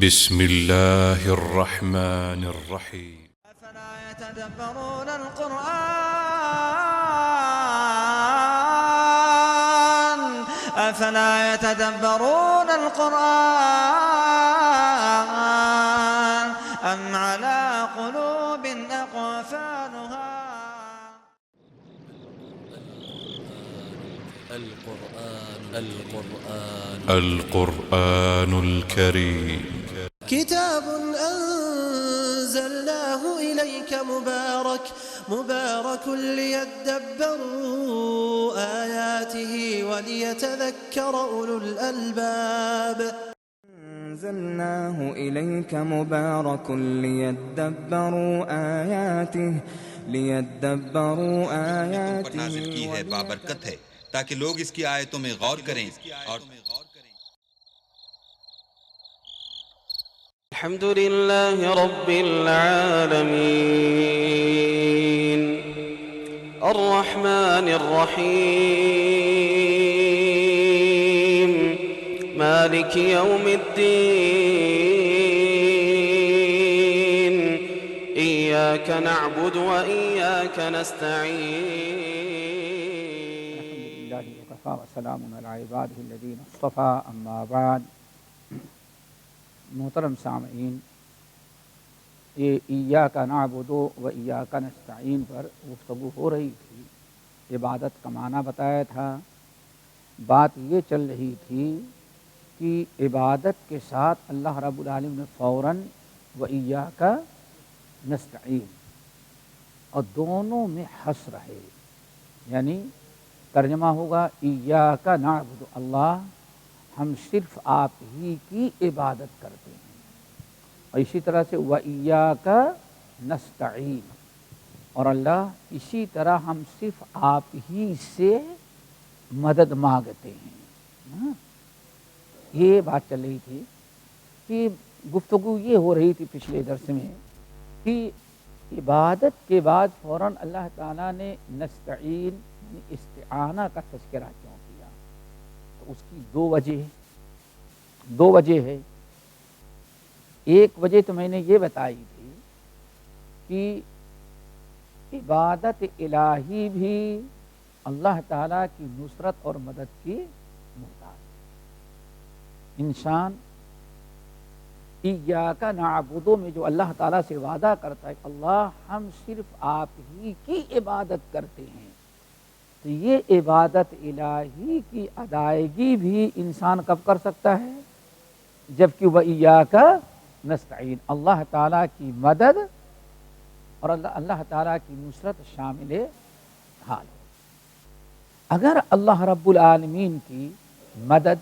بسم الله الرحمن الرحيم. أفلا يتدبرون القرآن أفلا يتدبرون القرآن أم على قلوب أقفالها. القرآن الكريم كتاب أنزلناه إليك مبارك ليدبروا آياته وليتذكر أولو الألباب. أنزلناه إليك مبارك ليدبروا آياته پر نازل کی ہے بابرکت ہے تاکہ لوگ اس کی آیتوں میں غور کریں اور الحمد لله رب العالمين الرحمن الرحيم مالك يوم الدين إياك نعبد وإياك نستعين. الحمد لله وكفى وسلام على عباده الذين اصطفى اما بعد. محترم سامعین، یہ ایاک نعبد و ایاک نستعین پر گفتگو ہو رہی تھی. عبادت کا معنی بتایا تھا. بات یہ چل رہی تھی کہ عبادت کے ساتھ اللہ رب العالمین نے فوراً و ایاک نستعین اور دونوں میں حصر ہے، یعنی ترجمہ ہوگا ایاک نعبد، اللہ ہم صرف آپ ہی کی عبادت کرتے ہیں، اور اسی طرح سے وَإِيَّاكَ نَسْتَعِينُ، اور اللہ اسی طرح ہم صرف آپ ہی سے مدد مانگتے ہیں. یہ بات چل رہی تھی کہ گفتگو یہ ہو رہی تھی پچھلے درس میں کہ عبادت کے بعد فوراً اللہ تعالیٰ نے نستعین یعنی استعانہ کا تذکرہ کیوں کیا. اس کی دو وجہ ہے. ایک وجہ تو میں نے یہ بتائی تھی کہ عبادت الہی بھی اللہ تعالیٰ کی نصرت اور مدد کی محتاج ہے. انسان ایاک نعبد میں جو اللہ تعالیٰ سے وعدہ کرتا ہے اللہ ہم صرف آپ ہی کی عبادت کرتے ہیں، تو یہ عبادت الہی کی ادائیگی بھی انسان کب کر سکتا ہے؟ جبکہ وَإِيَّاكَ نَسْتَعِينُ، اللہ تعالیٰ کی مدد اور اللہ تعالیٰ کی نصرت شامل حال ہو. اگر اللہ رب العالمین کی مدد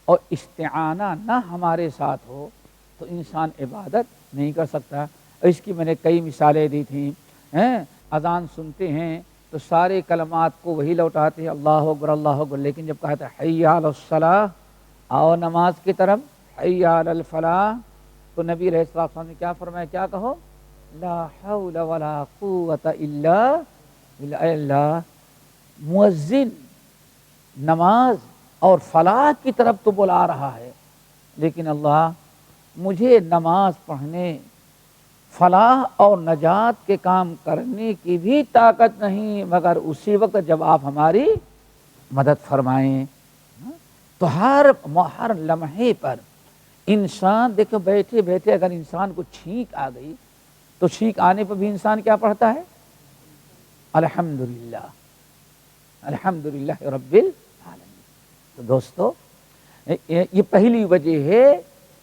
اور استعانہ نہ ہمارے ساتھ ہو تو انسان عبادت نہیں کر سکتا. اس کی میں نے کئی مثالیں دی تھیں. اذان سنتے ہیں تو سارے کلمات کو وہی لوٹاتے ہیں اللہ اکبر اللہ اکبر، لیکن جب کہتا ہے حی علی الصلاۃ، آؤ نماز کی طرف، حی علی الفلاح، تو نبی علیہ السلام نے کیا فرمایا؟ کیا کہو؟ لا حول ولا قوت الا باللہ. مؤذن نماز اور فلاح کی طرف تو بلا رہا ہے، لیکن اللہ مجھے نماز پڑھنے، فلاح اور نجات کے کام کرنے کی بھی طاقت نہیں مگر اسی وقت جب آپ ہماری مدد فرمائیں. تو ہر لمحے پر انسان دیکھو، بیٹھے بیٹھے اگر انسان کو چھینک آ گئی تو چھینک آنے پر بھی انسان کیا پڑھتا ہے؟ الحمدللہ الحمدللہ رب العالمین. تو دوستو یہ پہلی وجہ ہے.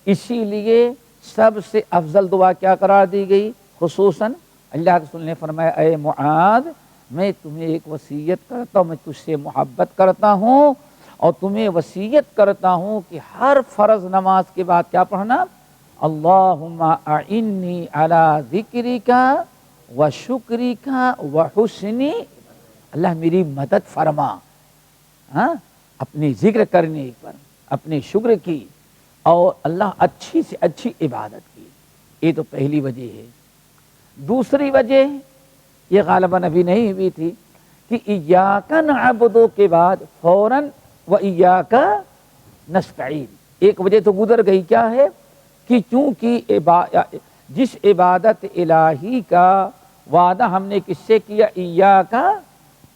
اسی لیے سب سے افضل دعا کیا قرار دی گئی؟ خصوصاً اللہ کے رسول نے فرمایا اے معاذ میں تمہیں ایک وصیت کرتا ہوں، میں تجھ سے محبت کرتا ہوں اور تمہیں وصیت کرتا ہوں کہ ہر فرض نماز کے بعد کیا پڑھنا؟ اللہم اعنی علی ذکرک و شکرک و حسن، اللہ میری مدد فرما اپنے ذکر کرنے پر، اپنے شکر کی اور اللہ اچھی سے اچھی عبادت کی. یہ تو پہلی وجہ ہے. دوسری وجہ یہ غالباً ابھی نہیں ہوئی تھی کہ ایاک نعبد کے بعد فوراً و ایاک نستعین. ایک وجہ تو گزر گئی، کیا ہے؟ کہ چونکہ جس عبادت الہی کا وعدہ ہم نے کس سے کیا، ایاک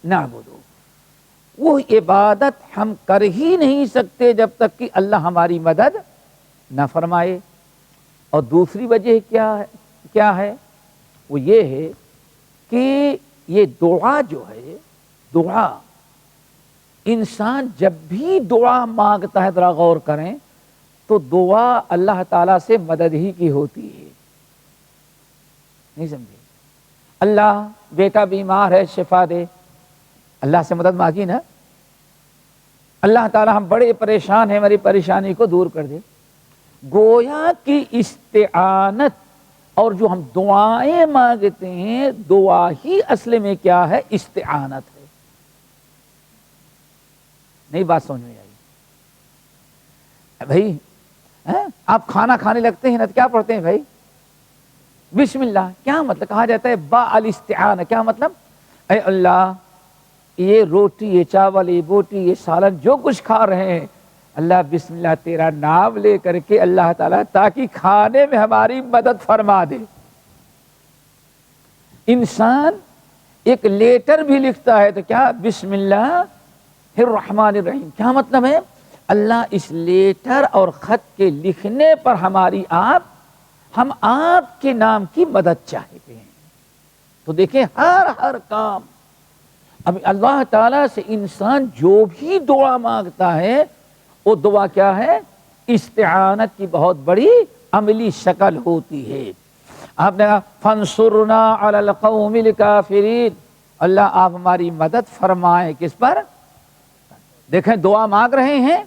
نعبد، وہ عبادت ہم کر ہی نہیں سکتے جب تک کہ اللہ ہماری مدد نہ فرمائے۔ اور دوسری وجہ کیا ہے وہ یہ ہے کہ یہ دعا جو ہے، دعا انسان جب بھی دعا مانگتا ہے، ذرا غور کریں تو دعا اللہ تعالیٰ سے مدد ہی کی ہوتی ہے، نہیں سمجھے؟ اللہ بیٹا بیمار ہے شفا دے، اللہ سے مدد مانگی نا، اللہ تعالیٰ ہم بڑے پریشان ہیں میری پریشانی کو دور کر دے۔ گویا کی استعانت اور جو ہم دعائیں مانگتے ہیں، دعا ہی اصل میں کیا ہے، استعانت ہے۔ نہیں بات سمجھ میں آئی بھائی؟ آپ کھانا کھانے لگتے ہیں نا تو کیا پڑھتے ہیں بھائی؟ بسم اللہ۔ کیا مطلب؟ کہا جاتا ہے با الاستعانہ، کیا مطلب؟ اے اللہ یہ روٹی، یہ چاول، یہ بوٹی، یہ سالن جو کچھ کھا رہے ہیں، اللہ بسم اللہ تیرا نام لے کر کے اللہ تعالیٰ تاکہ کھانے میں ہماری مدد فرما دے۔ انسان ایک لیٹر بھی لکھتا ہے تو کیا بسم اللہ الرحمن الرحیم، کیا مطلب ہے؟ اللہ اس لیٹر اور خط کے لکھنے پر ہم آپ کے نام کی مدد چاہتے ہیں۔ تو دیکھیں ہر کام، اب اللہ تعالیٰ سے انسان جو بھی دعا مانگتا ہے وہ دعا کیا ہے؟ استعانت کی بہت بڑی عملی شکل ہوتی ہے۔ آپ نے کہا فانصرنا علی القوم الکافرین، اللہ آپ ہماری مدد فرمائیں، کس پر؟ دیکھیں دعا مانگ رہے ہیں،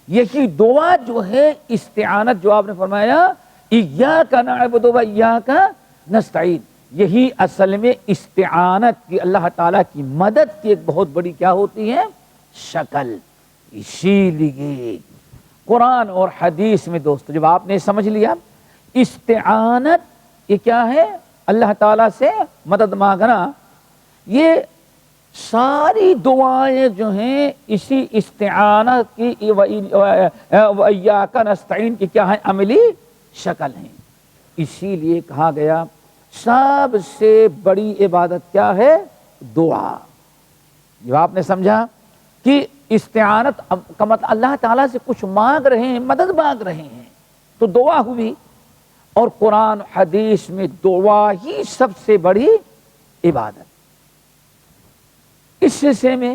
یہی دعا جو ہے استعانت، جو آپ نے فرمایا ایاک نعبد و ایاک نستعین، یہی اصل میں استعانت کی، اللہ تعالیٰ کی مدد کی ایک بہت بڑی کیا ہوتی ہے؟ شکل۔ اسی لیے قرآن اور حدیث میں دوستو جب آپ نے سمجھ لیا استعانت یہ کیا ہے، اللہ تعالیٰ سے مدد مانگنا، یہ ساری دعائیں جو ہیں اسی استعانت کی وَإِيَّاكَ نَسْتَعِينُ کی کیا ہے؟ عملی شکل ہیں۔ اسی لیے کہا گیا سب سے بڑی عبادت کیا ہے؟ دعا۔ جب آپ نے سمجھا کہ استعانت کا مطلب اللہ تعالیٰ سے کچھ مانگ رہے ہیں، مدد مانگ رہے ہیں، تو دعا ہوئی، اور قرآن حدیث میں دعا ہی سب سے بڑی عبادت۔ اس سلسلے میں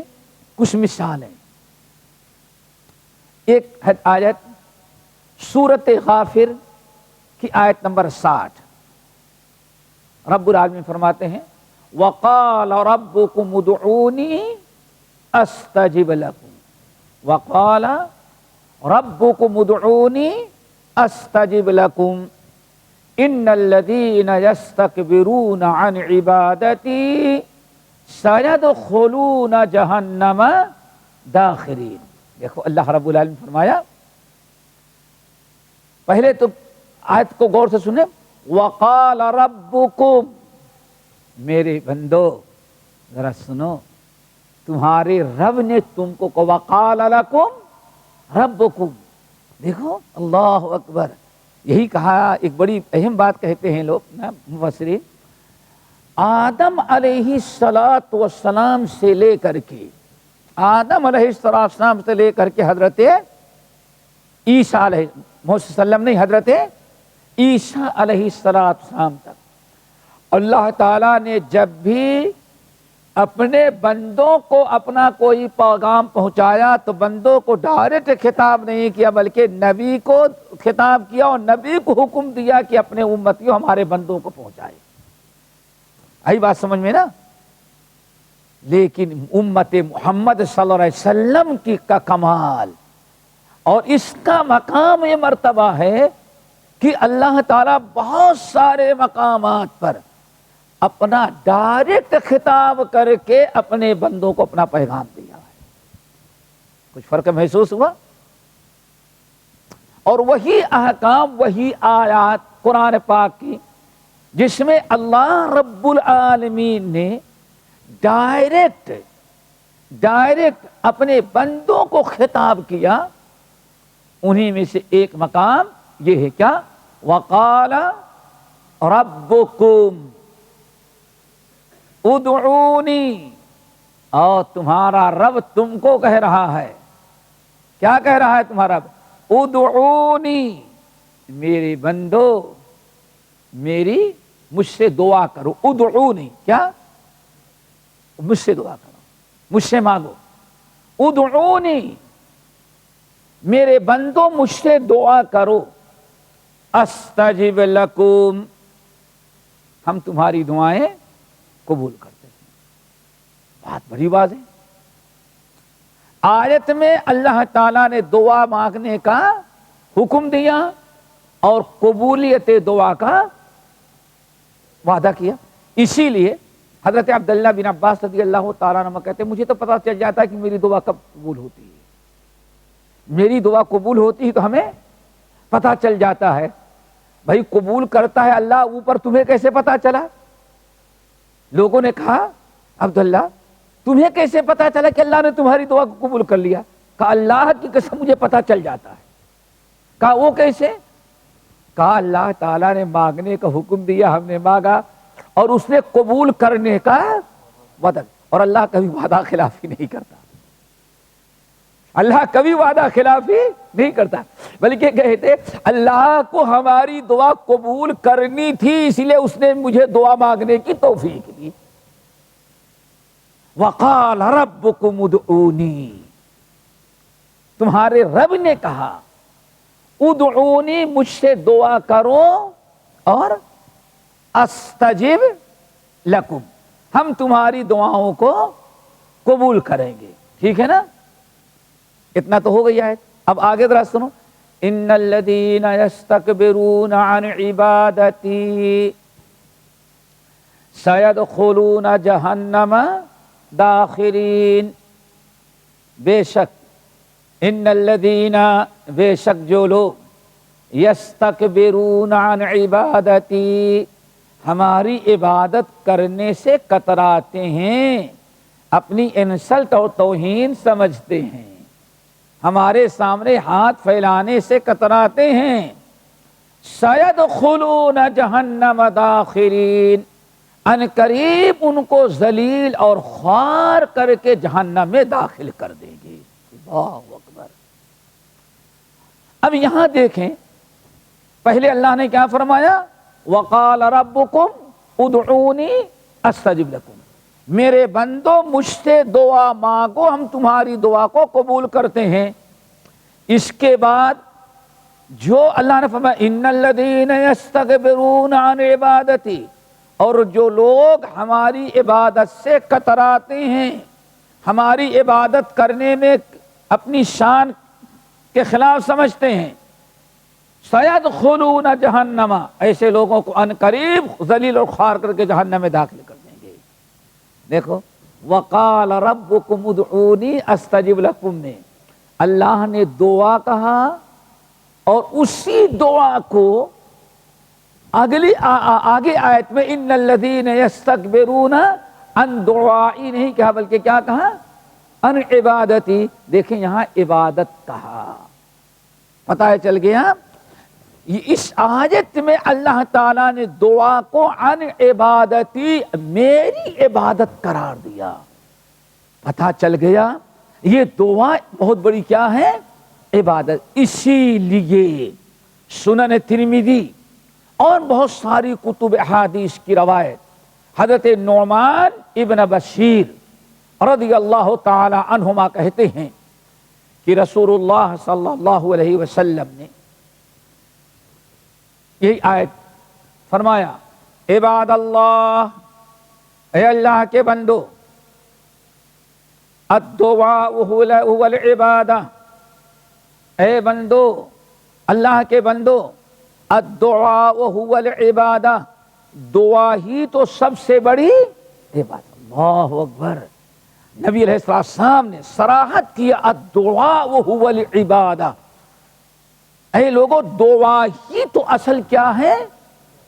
کچھ مثالیں، ایک آیت سورۃ غافر کی آیت نمبر 60، رب العالمین فرماتے ہیں وَقَالَ رَبُّكُمُ ادْعُونِي أَسْتَجِبْ لَكُمْ، وَقَالَ رَبُّكُمُ ادْعُونِي أَسْتَجِبْ لَكُمْ إِنَّ الَّذِينَ يَسْتَكْبِرُونَ عَنْ عِبَادَتِي سَيَدْخُلُونَ جَهَنَّمَ دَاخِرِينَ۔ دیکھو اللہ رب العالمین فرمایا، پہلے تو آیت کو غور سے سنیں، وَقَالَ رَبُّكُمْ، میرے بندو ذرا سنو، تمہارے رب نے تم کو وَقَالَ لَكُمْ رَبُّكُمْ، دیکھو اللہ اکبر، یہی کہا، ایک بڑی اہم بات کہتے ہیں لوگ مفسرین، آدم علیہ السلام سے لے کر کے آدم علیہ السلام سے لے کر کے حضرت عیسیٰ علیہ السلام نہیں، حضرت عیسیٰ علیہ السلام تک اللہ تعالیٰ نے جب بھی اپنے بندوں کو اپنا کوئی پیغام پہنچایا تو بندوں کو ڈائریکٹ خطاب نہیں کیا، بلکہ نبی کو خطاب کیا اور نبی کو حکم دیا کہ اپنے امتیوں ہمارے بندوں کو پہنچائے۔ آئی بات سمجھ میں نا؟ لیکن امت محمد صلی اللہ علیہ وسلم کی کا کمال اور اس کا مقام یہ مرتبہ ہے کہ اللہ تعالیٰ بہت سارے مقامات پر اپنا ڈائریکٹ خطاب کر کے اپنے بندوں کو اپنا پیغام دیا ہے۔ کچھ فرق محسوس ہوا؟ اور وہی احکام، وہی آیات قرآن پاک کی جس میں اللہ رب العالمین نے ڈائریکٹ اپنے بندوں کو خطاب کیا، انہی میں سے ایک مقام یہ ہے کیا؟ وقال ربکم ادعونی، اور تمہارا رب تم کو کہہ رہا ہے، کیا کہہ رہا ہے تمہارا رب؟ ادعونی، میرے بندو میری مجھ سے دعا کرو، ادعونی کیا؟ مجھ سے دعا کرو، مجھ سے مانگو، ادعونی میرے بندو مجھ سے دعا کرو، استجب لکم، ہم تمہاری دعائیں قبول کرتے ہیں۔ بات بڑی بات ہے، آیت میں اللہ تعالیٰ نے دعا مانگنے کا حکم دیا اور قبولیت دعا کا وعدہ کیا۔ اسی لیے حضرت عبداللہ بن عباس رضی اللہ تعالیٰ عنہ کہتے ہیں مجھے تو پتہ چل جاتا ہے کہ میری دعا کب قبول ہوتی ہے، میری دعا قبول ہوتی ہے تو ہمیں پتہ چل جاتا ہے۔ بھائی قبول کرتا ہے اللہ، اوپر تمہیں کیسے پتا چلا؟ لوگوں نے کہا عبداللہ تمہیں کیسے پتا چلا کہ اللہ نے تمہاری دعا کو قبول کر لیا؟ کہا اللہ کی قسم مجھے پتا چل جاتا ہے۔ کہا وہ کیسے؟ کہا اللہ تعالیٰ نے مانگنے کا حکم دیا، ہم نے مانگا اور اس نے قبول کرنے کا وعدہ، اور اللہ کبھی وعدہ خلافی نہیں کرتا، اللہ کبھی وعدہ خلافی نہیں کرتا، بلکہ کہتے اللہ کو ہماری دعا قبول کرنی تھی اس لیے اس نے مجھے دعا مانگنے کی توفیق دی۔ وقال ربکم ادعونی، تمہارے رب نے کہا ادعونی مجھ سے دعا کرو اور استجب لکم، ہم تمہاری دعاؤں کو قبول کریں گے۔ ٹھیک ہے نا؟ اتنا تو ہو گئی آیت۔ اب آگے ذرا سنو، ان الذین یستکبرون عن عبادتی سیدخلون جہنم داخرین، بے شک ان الذین، بے شک جو لوگ یستکبرون عن عبادتی، ہماری عبادت کرنے سے کتراتے ہیں، اپنی انسلٹ اور توہین سمجھتے ہیں، ہمارے سامنے ہاتھ پھیلانے سے کتراتے ہیں، سیدخلون جہنم داخرین، ان قریب ان کو ذلیل اور خوار کر کے جہنم میں داخل کر دیں گے۔ اللہ اکبر۔ اب یہاں دیکھیں، پہلے اللہ نے کیا فرمایا؟ وقال ربکم ادعونی استجب لکم، میرے بندو مجھ سے دعا مانگو، ہم تمہاری دعا کو قبول کرتے ہیں۔ اس کے بعد جو اللہ نے فرمایا ان الذین یستکبرون عن عبادتی، اور جو لوگ ہماری عبادت سے کتراتے ہیں، ہماری عبادت کرنے میں اپنی شان کے خلاف سمجھتے ہیں، سیدخلون جہنم، ایسے لوگوں کو ان قریب ذلیل اور خوار کر کے جہنم میں داخل کر دیں گے۔ دیکھو وقال ربکم ادعونی استجب لکم میں اللہ نے دعا کہا، اور اسی دعا کو آگے آیت میں ان الذین یستکبرون عن دعائی نہیں کہا، بلکہ کیا کہا؟ عن عبادتی۔ دیکھیں یہاں عبادت کہا، پتہ ہے چل گیا۔ اس آیت میں اللہ تعالیٰ نے دعا کو عن عبادتی، میری عبادت قرار دیا، پتہ چل گیا یہ دعا بہت بڑی کیا ہے؟ عبادت۔ اسی لیے سنن ترمذی اور بہت ساری کتب احادیث کی روایت حضرت نعمان ابن بشیر رضی اللہ تعالی عنہما کہتے ہیں کہ رسول اللہ صلی اللہ علیہ وسلم نے یہی آیت فرمایا، عباد اللہ، اے اللہ کے بندو، الدعاء هو العبادہ، اے بندو، اللہ کے بندو، الدعاء هو العبادہ، دعا ہی تو سب سے بڑی عبادت۔ اللہ اکبر۔ نبی علیہ السلام نے صراحت کیا الدعاء هو العبادہ، اے لوگوں دعا ہی تو اصل کیا ہے؟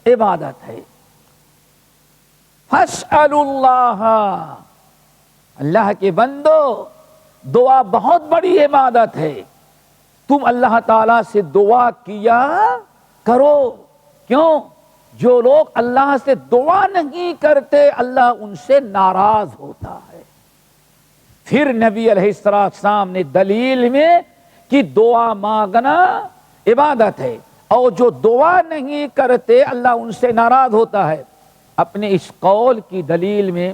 عبادت ہے۔ فاسألوا اللہ، اللہ کے بندو دعا بہت بڑی عبادت ہے، تم اللہ تعالی سے دعا کیا کرو۔ کیوں؟ جو لوگ اللہ سے دعا نہیں کرتے اللہ ان سے ناراض ہوتا ہے۔ پھر نبی علیہ السلام نے دلیل میں کہ دعا مانگنا عبادت ہے، اور جو دعا نہیں کرتے اللہ ان سے ناراض ہوتا ہے۔ اپنے اس قول کی دلیل میں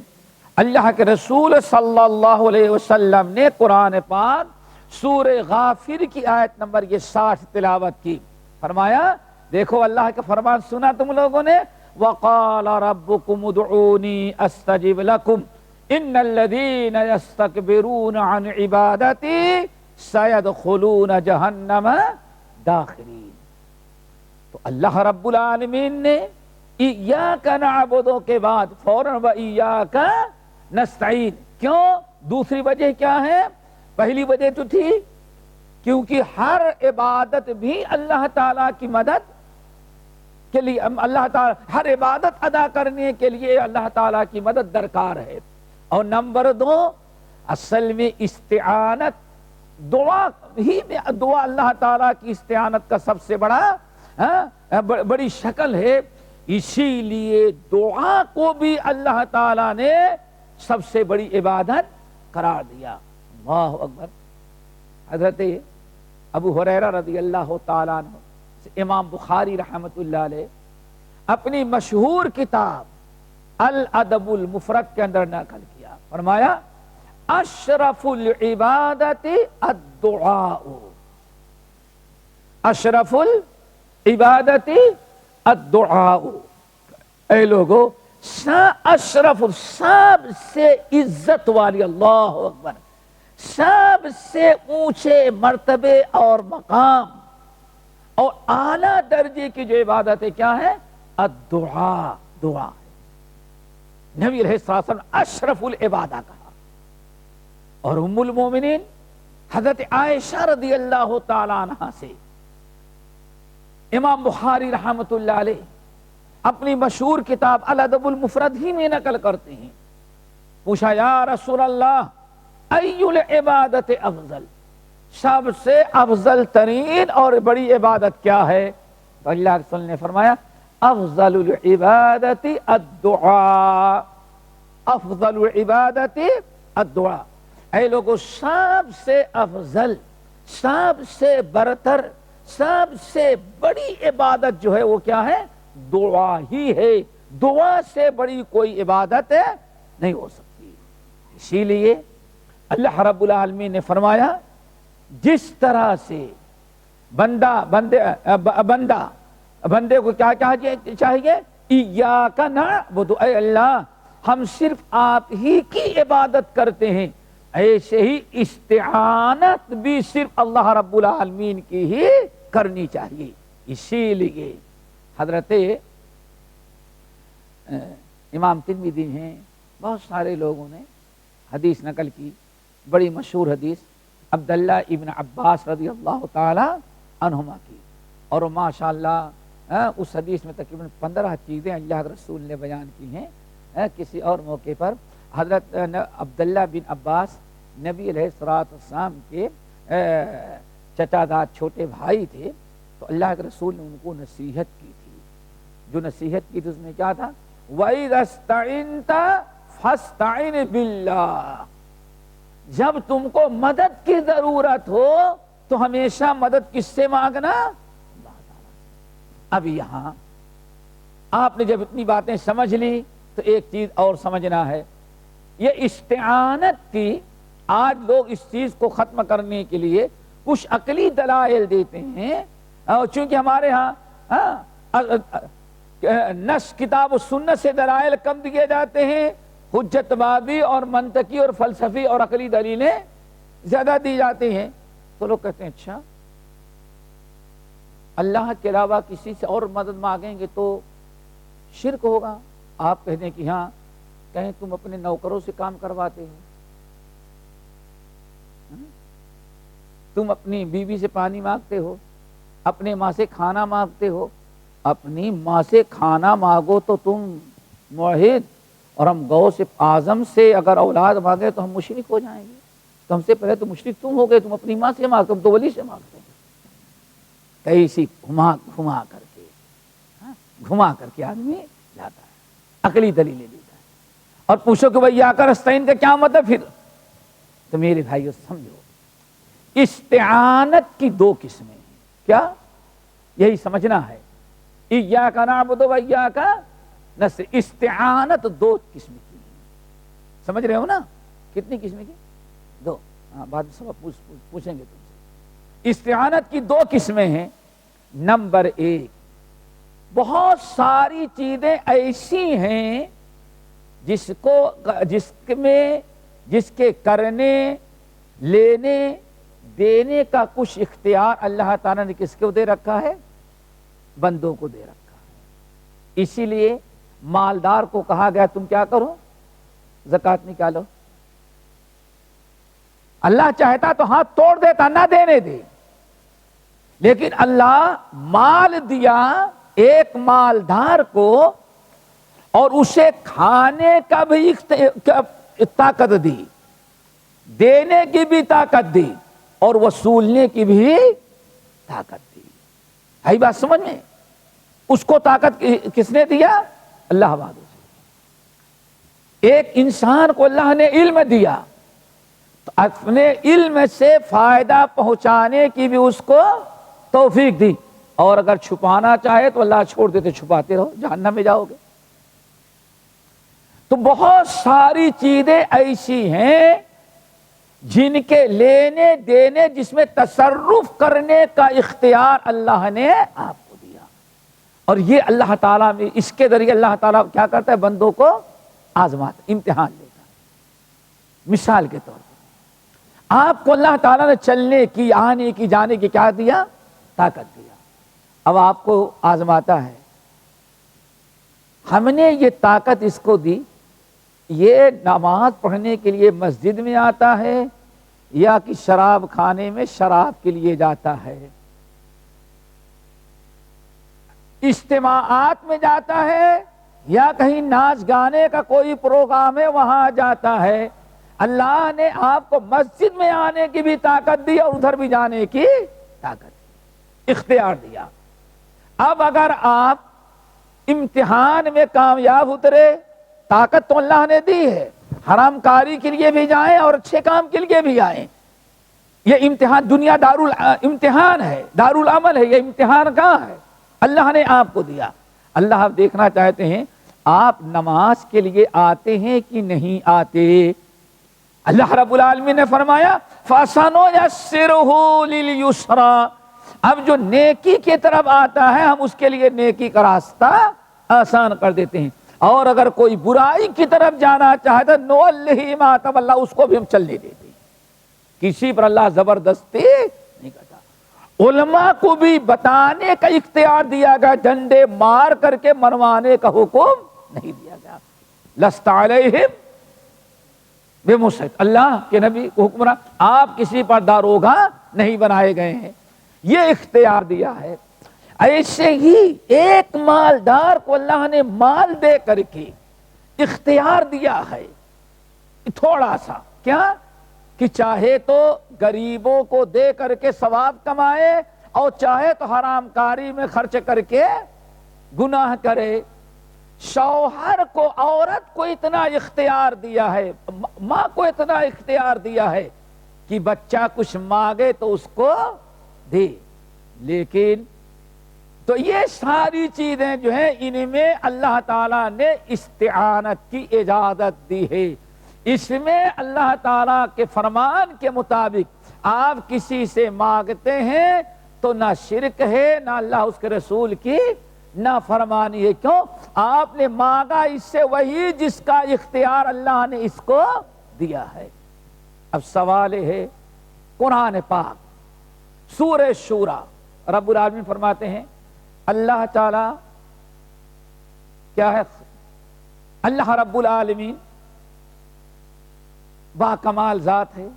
اللہ کے رسول صلی اللہ علیہ وسلم نے قرآن پاک سورہ غافر کی آیت نمبر 60 تلاوت کی۔ فرمایا دیکھو اللہ کا فرمان سنا تم لوگوں نے، وَقَالَ رَبُّكُمُ ادْعُونِي أَسْتَجِبْ لَكُمْ إِنَّ الَّذِينَ يَسْتَكْبِرُونَ عَنْ عِبَادَتِي سَيَدْخُلُونَ جَهَنَّمَ دَاخِرِينَ۔ تو اللہ رب العالمین نے ایاک نعبد کے بعد فوراً وایاک نستعین، کیوں؟ دوسری وجہ کیا ہے؟ پہلی وجہ تو تھی کیونکہ ہر عبادت بھی اللہ تعالیٰ کی مدد کے لیے، اللہ تعالیٰ ہر عبادت ادا کرنے کے لیے اللہ تعالیٰ کی مدد درکار ہے۔ اور نمبر 2، اصل میں استعانت دعا ہی میں، دعا اللہ تعالیٰ کی استعانت کا سب سے بڑی شکل ہے، اسی لیے دعا کو بھی اللہ تعالیٰ نے سب سے بڑی عبادت قرار دیا۔ اللہ اکبر۔ حضرت ابو ہریرہ رضی اللہ تعالیٰ عنہ سے امام بخاری رحمۃ اللہ علیہ اپنی مشہور کتاب الادب المفرد کے اندر نقل کیا، فرمایا اشرف العبادت الدعاء، اشرف العبادت الدعاء۔ اے لوگو، اشرف سب سے عزت والی، اللہ اکبر، سب سے اونچے مرتبے اور مقام اور اعلیٰ درجے کی جو عبادت ہے کیا ہے؟ الدعاء، دعا۔ نبی علیہ السلام اشرف العبادہ کہا۔ اور ام المومنین حضرت عائشہ رضی اللہ تعالی عنہا سے امام بخاری رحمۃ اللہ علیہ اپنی مشہور کتاب الادب المفرد ہی میں نقل کرتے ہیں، پوچھا یا رسول اللہ ای العبادت افضل، سب سے افضل ترین اور بڑی عبادت کیا ہے؟ تو اللہ کے رسول نے فرمایا افضل العبادت الدعاء، افضل العبادت الدعاء۔ اے لوگوں، سب سے افضل، سب سے برتر، سب سے بڑی عبادت جو ہے وہ کیا ہے؟ دعا ہی ہے۔ دعا سے بڑی کوئی عبادت نہیں ہو سکتی۔ اسی لیے اللہ رب العالمین نے فرمایا جس طرح سے بندے کو کیا چاہیے؟ ایاک نعبد، اے اللہ ہم صرف آپ ہی کی عبادت کرتے ہیں، ایسے ہی استعانت بھی صرف اللہ رب العالمین کی ہی کرنی چاہیے۔ اسی لیے حضرت امام ترمذی ہیں، بہت سارے لوگوں نے حدیث نقل کی، بڑی مشہور حدیث عبداللہ ابن عباس رضی اللہ تعالی عنہما کی، اور ماشاءاللہ اس حدیث میں تقریباً 15 چیزیں اللہ کے رسول نے بیان کی ہیں۔ کسی اور موقع پر حضرت عبداللہ بن عباس نبی علیہ السلام کے چچا داد چھوٹے بھائی تھے، تو اللہ کے رسول نے ان کو نصیحت کی تھی۔ جو نصیحت کی تھی اس میں کیا تھا؟ وَإِذَا اسْتَعِنْتَ فَاسْتَعِنْ بِاللَّهِ، جب تم کو مدد کی ضرورت ہو تو ہمیشہ مدد کس سے مانگنا؟ اللہ تعالیٰ سے۔ اب یہاں آپ نے جب اتنی باتیں سمجھ لی تو ایک چیز اور سمجھنا ہے، یہ استعانت کی آج لوگ اس چیز کو ختم کرنے کے لیے کچھ عقلی دلائل دیتے ہیں، اور چونکہ ہمارے ہاں نص کتاب و سنت سے دلائل کم دیے جاتے ہیں، حجت بازی اور منطقی اور فلسفی اور عقلی دلیلیں زیادہ دی جاتی ہیں، تو لوگ کہتے ہیں اچھا اللہ کے علاوہ کسی سے اور مدد مانگیں گے تو شرک ہوگا۔ آپ کہتے ہیں کہ ہاں، کہیں تم اپنے نوکروں سے کام کرواتے ہو، تم اپنی بیوی سے پانی مانگتے ہو، اپنے ماں سے کھانا مانگتے ہو، اپنی ماں سے کھانا مانگو تو تم موحد، اور ہم غوث اعظم سے اگر اولاد مانگے تو ہم مشرک ہو جائیں گے، تو ہم سے پہلے تو مشرک تم ہو گئے، تم اپنی ماں سے مانگتے، ہم تو ولی سے مانگتے ہیں، ایسی گھما کر کے گھما کر کے آدمی لاتا ہے، عقلی دلیلیں دیتا ہے. اور پوچھو کہ بھئی آکر استعین کا کیا مطلب پھر؟ تو میرے بھائیو سمجھو، استعانت کی دو قسمیں ہیں. کیا؟ یہی سمجھنا ہے. ایاک نعبد و ایاک نستعین. استعانت دو قسم کی ہے. سمجھ رہے ہو نا؟ کتنی قسم کی؟ دو. ہاں بعد میں سب پوچھیں گے تم سے. استعانت کی دو قسمیں ہیں. نمبر ایک، بہت ساری چیزیں ایسی ہیں جس کے کرنے، لینے، دینے کا کچھ اختیار اللہ تعالیٰ نے کس کو دے رکھا ہے؟ بندوں کو دے رکھا ہے. اسی لیے مالدار کو کہا گیا تم کیا کرو؟ زکوٰۃ نکالو. اللہ چاہتا تو ہاتھ توڑ دیتا، نہ دینے دے، لیکن اللہ مال دیا ایک مالدار کو، اور اسے کھانے کا بھی طاقت دی، دینے کی بھی طاقت دی، اور وصولنے کی بھی طاقت دی. ہے بات سمجھ میں؟ اس کو طاقت کس نے دیا؟ اللہ بادو سے. ایک انسان کو اللہ نے علم دیا تو اپنے علم سے فائدہ پہنچانے کی بھی اس کو توفیق دی، اور اگر چھپانا چاہے تو اللہ چھوڑ دیتے، چھپاتے رہو، جہنم میں جاؤ گے. تو بہت ساری چیزیں ایسی ہیں جن کے لینے دینے، جس میں تصرف کرنے کا اختیار اللہ نے آپ کو دیا. اور یہ اللہ تعالیٰ میں اس کے ذریعے اللہ تعالیٰ کیا کرتا ہے؟ بندوں کو آزماتا، امتحان لیتا ہے. مثال کے طور پر آپ کو اللہ تعالیٰ نے چلنے کی، آنے کی، جانے کی کیا دیا؟ طاقت دیا. اب آپ کو آزماتا ہے. ہم نے یہ طاقت اس کو دی، یہ نماز پڑھنے کے لیے مسجد میں آتا ہے یا کہ شراب کھانے میں شراب کے لیے جاتا ہے، اجتماعات میں جاتا ہے یا کہیں ناچ گانے کا کوئی پروگرام ہے وہاں جاتا ہے. اللہ نے آپ کو مسجد میں آنے کی بھی طاقت دی اور ادھر بھی جانے کی طاقت دی، اختیار دیا. اب اگر آپ امتحان میں کامیاب اترے، طاقت تو اللہ نے دی ہے، حرام کاری کے لیے بھی جائیں اور اچھے کام کے لیے بھی آئیں. یہ امتحان، دنیا امتحان ہے، دارالعمل ہے. یہ امتحان کہاں ہے؟ اللہ نے آپ کو دیا. اللہ آپ دیکھنا چاہتے ہیں آپ نماز کے لیے آتے ہیں کہ نہیں آتے. اللہ رب العالمین نے فرمایا فَسَنُيَسِّرُهُ لِلْيُسْرَىٰ. اب جو نیکی کی طرف آتا ہے ہم اس کے لیے نیکی کا راستہ آسان کر دیتے ہیں، اور اگر کوئی برائی کی طرف جانا چاہتا نُوَلِّهِ مَا تَوَلَّىٰ، اس کو بھی ہم چلنے دیتے ہیں. کسی پر اللہ زبردستی نہیں کرتا. علماء کو بھی بتانے کا اختیار دیا گیا، ڈنڈے مار کر کے مروانے کا حکم نہیں دیا گیا. لست علیہم بمسیطر. اللہ کے نبی کو حکمران، آپ کسی پر داروغہ نہیں بنائے گئے ہیں، یہ اختیار دیا ہے. ایسے ہی ایک مالدار کو اللہ نے مال دے کر کے اختیار دیا ہے تھوڑا سا، کیا کہ چاہے تو غریبوں کو دے کر کے ثواب کمائے اور چاہے تو حرام کاری میں خرچ کر کے گناہ کرے. شوہر کو، عورت کو اتنا اختیار دیا ہے، ماں کو اتنا اختیار دیا ہے کہ بچہ کچھ مانگے تو اس کو دے. لیکن تو یہ ساری چیزیں جو ہیں ان میں اللہ تعالیٰ نے استعانت کی اجازت دی ہے. اس میں اللہ تعالیٰ کے فرمان کے مطابق آپ کسی سے مانگتے ہیں تو نہ شرک ہے، نہ اللہ اس کے رسول کی نافرمانی ہے. کیوں؟ آپ نے مانگا اس سے وہی جس کا اختیار اللہ نے اس کو دیا ہے. اب سوال ہے قرآن پاک سورہ شورى، رب العالمین فرماتے ہیں اللہ تعالی کیا ہے؟ اللہ رب العالمین با کمال ذات ہے،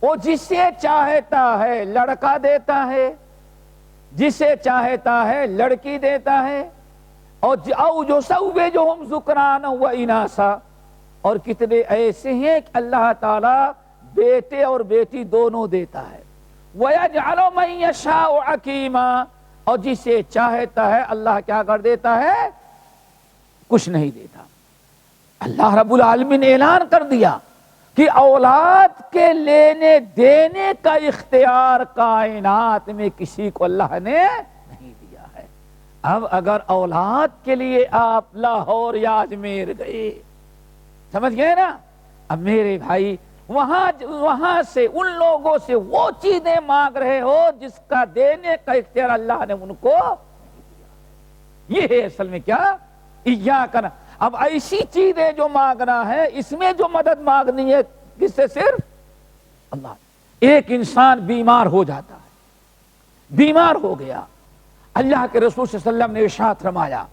وہ جسے چاہتا ہے لڑکا دیتا ہے، جسے چاہتا ہے لڑکی دیتا ہے، اور جو سوے جو ہم ذکران و اناسا. اور کتنے ایسے ہیں کہ اللہ تعالیٰ بیٹے اور بیٹی دونوں دیتا ہے. وَيَجْعَلُ مَن يَشَاءُ عَقِيمًا. اور جسے چاہتا ہے اللہ کیا کر دیتا ہے؟ کچھ نہیں دیتا۔ اللہ رب العالمین نے اعلان کر دیا کہ اولاد کے لینے دینے کا اختیار کائنات میں کسی کو اللہ نے نہیں دیا ہے۔ اب اگر اولاد کے لیے آپ لاہور یا اجمیر گئے، سمجھ گئے نا؟ اب میرے بھائی وہاں سے ان لوگوں سے وہ چیزیں مانگ رہے ہو جس کا دینے کا اختیار اللہ نے ان کو نہیں دیا۔ یہ ہے اصل میں کیا؟ ایاک نعبد۔ اب ایسی چیزیں جو مانگنا ہے، اس میں جو مدد مانگنی ہے کس سے؟ صرف اللہ۔ ایک انسان بیمار ہو جاتا ہے، بیمار ہو گیا، اللہ کے رسول صلی اللہ علیہ وسلم نے ارشاد فرمایا،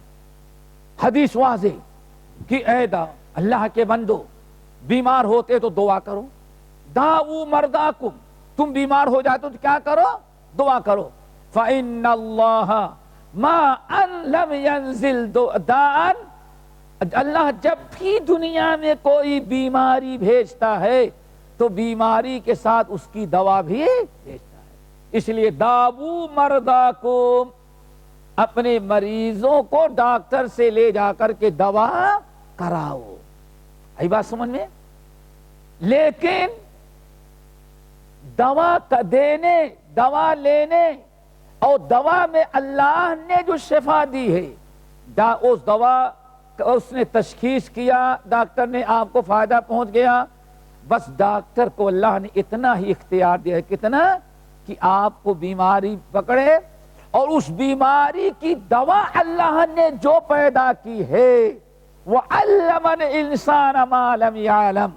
حدیث واضح کہ اے اللہ کے بندو، بیمار ہوتے تو دعا کرو، داؤ مرداکم، تم بیمار ہو جاتے تو کیا کرو؟ دعا کرو۔ فإن اللہ ما ان لم ينزل داء، اللہ جب بھی دنیا میں کوئی بیماری بھیجتا ہے تو بیماری کے ساتھ اس کی دوا بھی بھیجتا ہے۔ اس لیے داؤ مرداکم، اپنے مریضوں کو ڈاکٹر سے لے جا کر کے دوا کراؤ۔ آئی بات سمجھ میں؟ لیکن دوا کا دینے، دوا لینے اور دوا میں اللہ نے جو شفا دی ہے، اس دوا اس نے تشخیص کیا، ڈاکٹر نے، آپ کو فائدہ پہنچ گیا، بس ڈاکٹر کو اللہ نے اتنا ہی اختیار دیا ہے، کتنا؟ کہ آپ کو بیماری پکڑے اور اس بیماری کی دوا اللہ نے جو پیدا کی ہے، وَعَلَّمَ الْإِنسَانَ مَا لَمْ يَعْلَمْ،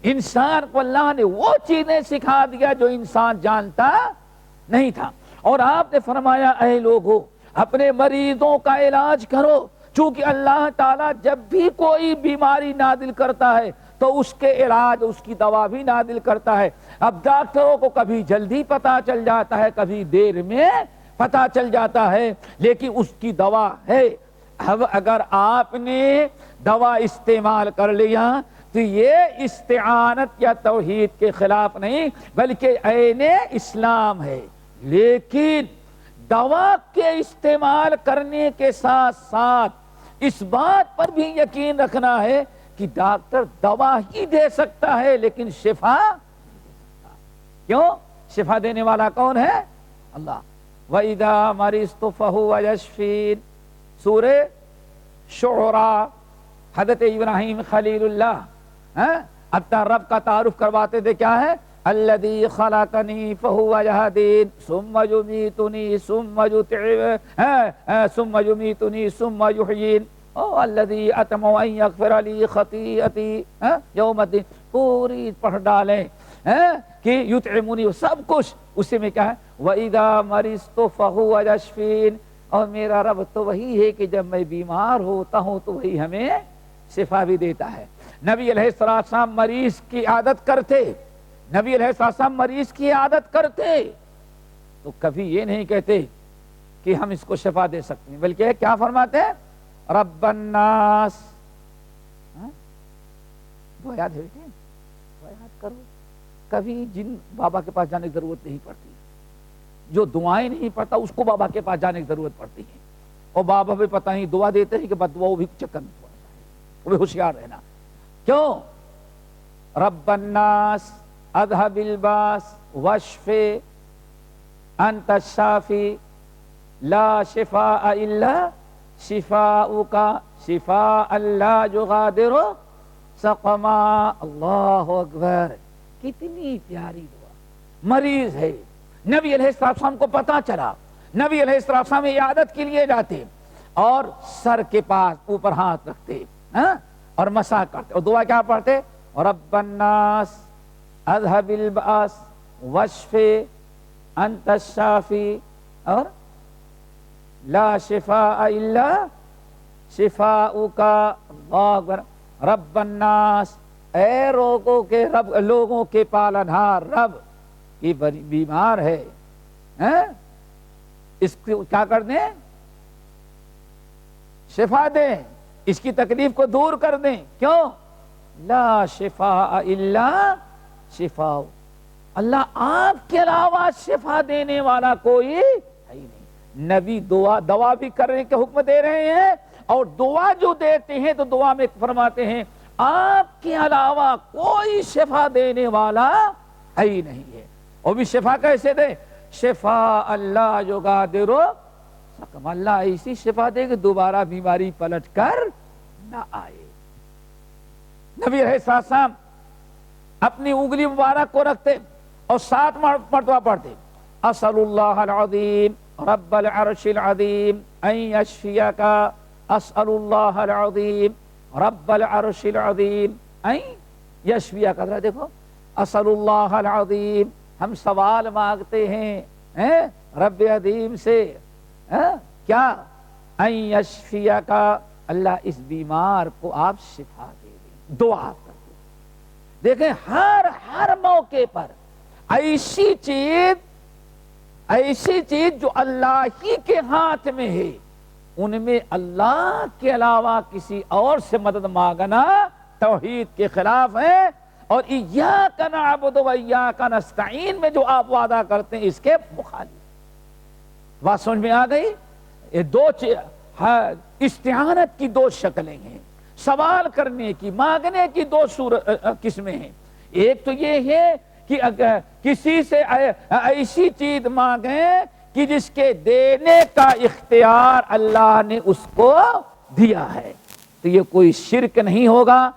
انسان کو اللہ نے وہ چیزیں سکھا دیا جو انسان جانتا نہیں تھا۔ اور آپ نے فرمایا اے لوگو، اپنے مریضوں کا علاج کرو، چونکہ اللہ تعالیٰ جب بھی کوئی بیماری نازل کرتا ہے تو اس کے علاج، اس کی دوا بھی نازل کرتا ہے۔ اب ڈاکٹروں کو کبھی جلدی پتا چل جاتا ہے، کبھی دیر میں پتا چل جاتا ہے، لیکن اس کی دوا ہے۔ اب اگر آپ نے دوا استعمال کر لیا تو یہ استعانت یا توحید کے خلاف نہیں بلکہ عین اسلام ہے۔ لیکن دوا کے استعمال کرنے کے ساتھ ساتھ اس بات پر بھی یقین رکھنا ہے کہ ڈاکٹر دوا ہی دے سکتا ہے لیکن شفا نہیں دے سکتا۔ کیوں؟ شفا دینے والا کون ہے؟ اللہ۔ وَإِذَا مَرِضْتُ فَهُوَ يَشْفِينِ، سورہ شعراء، حضرت ابراہیم خلیل اللہ اپنا رب کا تعارف کرواتے تھے، کیا ہے؟ الذی خلقنی فہو یہدین ثم یمیتنی ثم یمیتنی ثم یحیین الذی اطمع ان یغفر لی خطیئتی یوم الدین، پوری پڑھ ڈالیں کہ یطعمنی، سب کچھ اسی میں کیا ہے؟ وَإِذَا مَرِضْتُ فَهُوَ يَشْفِينِ، اور میرا رب تو وہی ہے کہ جب میں بیمار ہوتا ہوں تو وہی ہمیں شفا بھی دیتا ہے۔ نبی علیہ السلام مریض کی عادت کرتے، نبی علیہ السلام مریض کی عادت کرتے تو کبھی یہ نہیں کہتے کہ ہم اس کو شفا دے سکتے ہیں، بلکہ کیا فرماتے ہیں؟ رب الناس، وہ یاد ہے بیٹے، وہ یاد کرو، کبھی جن بابا کے پاس جانے کی ضرورت نہیں پڑتی، جو دعائیں نہیں پڑتا اس کو بابا کے پاس جانے کی ضرورت پڑتی ہے، اور بابا بھی پتہ نہیں دعا دیتے ہیں کہ بد دعا وہ بھی چکر میں پڑ جائے، وہ بھی ہوشیار رہنا۔ کیوں؟ رب الناس اذهب الباس واشف انت الشافی لا شفاء الا شفاؤک شفاء لا یغادر سقما۔ اللہ اکبر، کتنی پیاری دعا۔ مریض ہے، نبی علیہ السلام کو پتا چلا، نبی علیہ السلام عیادت کے لیے جاتے اور سر کے پاس اوپر ہاتھ رکھتے اور مسح کرتے اور دعا کیا پڑھتے؟ رب الناس اذهب الباس واشف انت الشافی اور لا شفاء الا شفاؤک۔ اللہ اکبر۔ رب الناس، اے لوگوں کے رب، لوگوں کے پالنہار رب، یہ بیمار ہے، اس کو کیا کر دیں؟ شفا دیں، اس کی تکلیف کو دور کر دیں۔ کیوں؟ لا شفاء الا شفاء، اللہ آپ کے علاوہ شفا دینے والا کوئی ہے ہی نہیں۔ نبی دعا بھی کرنے کے حکم دے رہے ہیں، اور دعا جو دیتے ہیں تو دعا میں فرماتے ہیں آپ کے علاوہ کوئی شفا دینے والا ہے ہی نہیں ہے۔ اور بھی شفا کیسے دے؟ شفا اللہ یغادر سقم، اللہ ایسی شفا دے کہ دوبارہ بیماری پلٹ کر نہ آئے۔ نبی علیہ السلام اپنی انگلی مبارک کو رکھتے اور 7 مرتبہ پڑھتے، اسأل اللہ العظیم رب العرش العظیم ان یشفیک، اسأل اللہ العظیم رب العرش العظیم ان یشفیک۔ دیکھو اسأل اللہ العظیم، ہم سوال مانگتے ہیں رب عظیم سے، کیا؟ ان یشفیک، اللہ اس بیمار کو آپ شفا دے دیں، دعا کرتے۔ دیکھیں ہر موقع پر ایسی چیز جو اللہ ہی کے ہاتھ میں ہے، ان میں اللہ کے علاوہ کسی اور سے مدد مانگنا توحید کے خلاف ہے، اور ایاک نعبد و ایاک نستعین میں جو آپ وعدہ کرتے ہیں اس کے مخالف۔ بات سمجھ میں آ گئی؟ یہ استعانت کی 2 شکلیں ہیں، سوال کرنے کی، مانگنے کی 2 قسمیں ہیں۔ ایک تو یہ ہے کہ اگر کسی سے ایسی چیز مانگیں کہ جس کے دینے کا اختیار اللہ نے اس کو دیا ہے، تو یہ کوئی شرک نہیں ہوگا،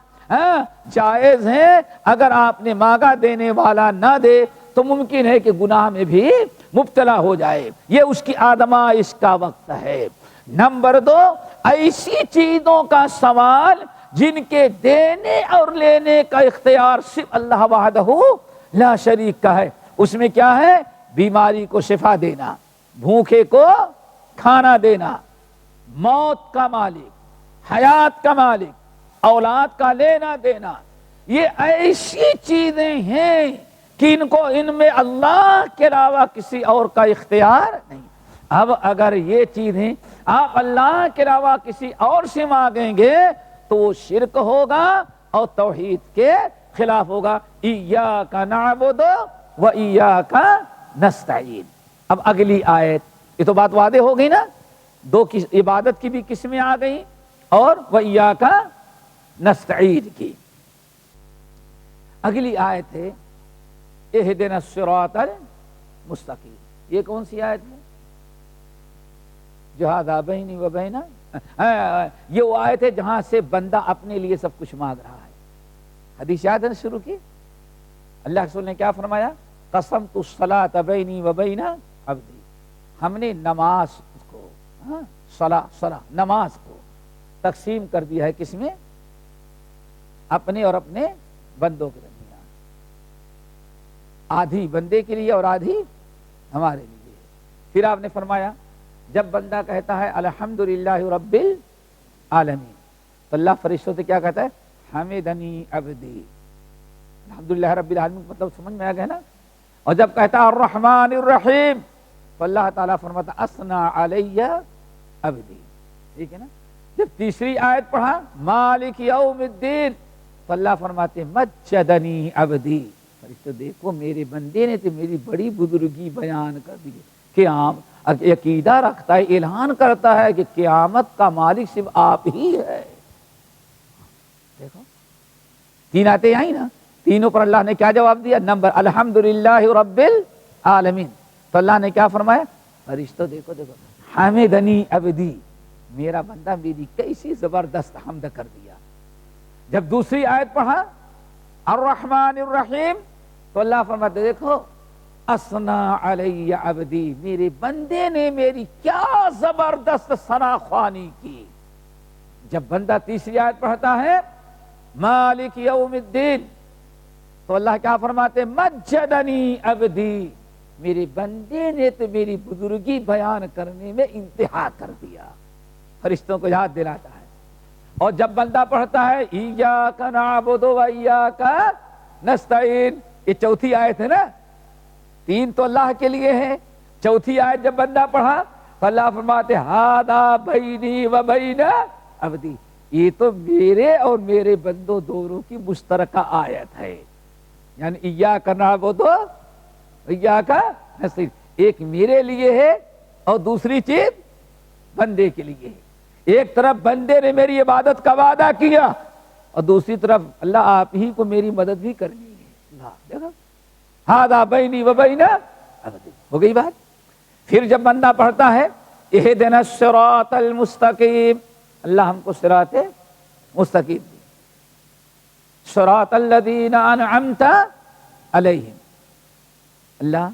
جائز ہے۔ اگر آپ نے مانگا دینے والا نہ دے تو ممکن ہے کہ گناہ میں بھی مبتلا ہو جائے، یہ اس کی آزمائش کا وقت ہے۔ نمبر 2، ایسی چیزوں کا سوال جن کے دینے اور لینے کا اختیار صرف اللہ وحدہ لا شریک کا ہے۔ اس میں کیا ہے؟ بیماری کو شفا دینا، بھوکے کو کھانا دینا، موت کا مالک، حیات کا مالک، اولاد کا لینا دینا، یہ ایسی چیزیں ہیں کہ ان میں اللہ کے علاوہ کسی اور کا اختیار نہیں۔ اب اگر یہ چیزیں آپ اللہ کے علاوہ کسی اور سے مانگیں گے تو وہ شرک ہوگا اور توحید کے خلاف ہوگا۔ ایاک نعبد و ایاک نستعین۔ اب اگلی آیت، یہ تو بات واضح ہو گئی نا، 2 عبادت کی بھی قسمیں آ گئی اور و ایاک نستعین کی۔ اگلی آیت ہے اہدنا الصراط المستقیم۔ یہ کون سی آیت ہے؟ جو ہذا بینی و بینا، یہ وہ آیت ہے جہاں سے بندہ اپنے لیے سب کچھ مانگ رہا ہے۔ حدیث یاد ہے نا شروع کی؟ اللہ کے رسول نے کیا فرمایا؟ قسمت الصلاۃ بینی و بین عبدی، ہم نے نماز کو، نماز کو تقسیم کر دیا ہے کس میں؟ اپنے اور اپنے بندوں کے درمیان، آدھی بندے کے لیے اور آدھی ہمارے لیے۔ پھر آپ نے فرمایا جب بندہ کہتا ہے الحمدللہ رب العالمین تو اللہ فرشتوں سے کیا کہتا ہے؟ حمدنی عبدی۔ الحمدللہ رب العالمین مطلب سمجھ میں آ گیا نا؟ اور جب کہتا ہے الرحمن الرحیم تو اللہ تعالیٰ فرماتا اسنا علی عبدی، ٹھیک ہے نا؟ جب تیسری آیت پڑھا مالک یوم الدین تو اللہ فرماتے مجدنی عبدی، فرشتوں دیکھو میرے بندے نے تو میری بڑی بزرگی بیان کر دی، عقیدہ رکھتا ہے، اعلان کرتا ہے کہ قیامت کا مالک صرف آپ ہی ہے۔ دیکھو 3 آیتیں آئی نا، تینوں پر اللہ نے کیا جواب دیا؟ نمبر الحمدللہ رب العالمین تو اللہ نے کیا فرمایا؟ فرشتوں دیکھو حمدنی عبدی، میرا بندہ میری کیسی زبردست حمد کر دیا۔ جب دوسری آیت پڑھا الرحمن الرحیم تو اللہ فرماتے دیکھو اسنا علی عبدی، میرے بندے نے میری کیا زبردست ثنا خوانی کی۔ جب بندہ تیسری آیت پڑھتا ہے مالک یوم الدین تو اللہ کیا فرماتے مجدنی عبدی، میرے بندے نے تو میری بزرگی بیان کرنے میں انتہا کر دیا، فرشتوں کو یاد دلاتا ہے۔ اور جب بندہ پڑھتا ہے ایاک نعبد و ایاک نستعین، یہ چوتھی آیت ہے نا، 3 تو اللہ کے لیے ہے، چوتھی آیت جب بندہ پڑھا تو اللہ فرماتے ھذا بینی و بین عبدی، یہ تو میرے اور میرے بندوں دونوں کی مشترکہ آیت ہے، یعنی ایاک نعبد و ایاک نستعین، ایک میرے لیے ہے اور دوسری چیز بندے کے لیے ہے۔ ایک طرف بندے نے میری عبادت کا وعدہ کیا اور دوسری طرف اللہ آپ ہی کو میری مدد بھی کرنی ہے۔ اللہ دیکھا، ہذا بینی و بین عبدی، ہو گئی بات۔ پھر جب بندہ پڑھتا ہے اہدنا الصراط المستقیم، اللہ ہم کو صراط مستقیم دی، صراط الذین انعمت علیہم، اللہ